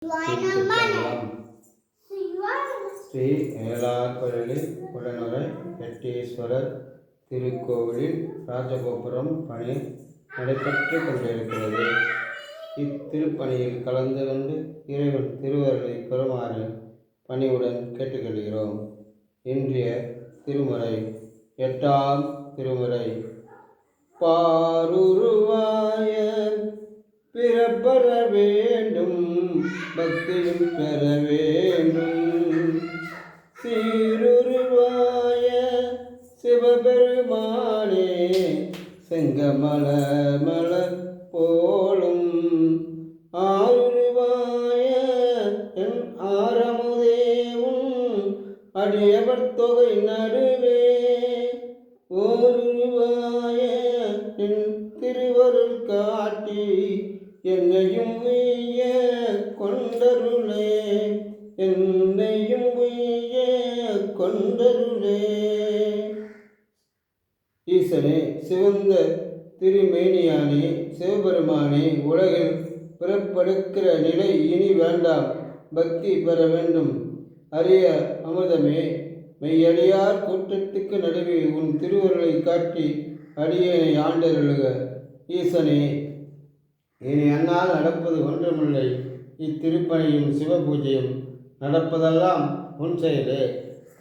திருச்சிற்றம்பலம். ஸ்ரீ ஏலார்பழனி உடனுரை எட்டீஸ்வரர் திருக்கோவிலில் ராஜகோபுரம் பணி நடைபெற்று கொண்டிருக்கிறது. இத்திருப்பணியில் கலந்து கொண்டு இறைவன் திருவருளை பெறுமாறு பணிவுடன் கேட்டுக்கொள்கிறோம். இன்றைய திருமுறை 8ஆம் திருமுறை. பாருருவாய பிறப்பெற வேண்டும், பக்தியும் பெற வேண்டும். சீருருவாய சிவபெருமானே, செங்கமல மலர் போலும். ஆருருவாய என் ஆரமுதேவும், அடியவர் தொகை நடுவே. ஓருருவாய என் திருவருள் காட்டி, என்னையும் உய்ய கொண்டருளே. என்னையும் உய்ய கொண்டருளே. ஈசனே, சிவந்த திருமேனியானே, சிவபெருமானே, உலகில் பிறப்பெடுக்கிற நிலை இனி வேண்டாம், பக்தி பெற வேண்டும். அரிய அமுதமே, மெய்யடியார் கூட்டத்துக்கு நடுவே உன் திருவருளை காட்டி அடியேனை ஆண்டருளுக. ஈசனே, இனி அன்னால் நடப்பது ஒன்றுமில்லை. இத்திருப்பணியும் சிவபூஜையும் நடப்பதெல்லாம் உன் செயலே.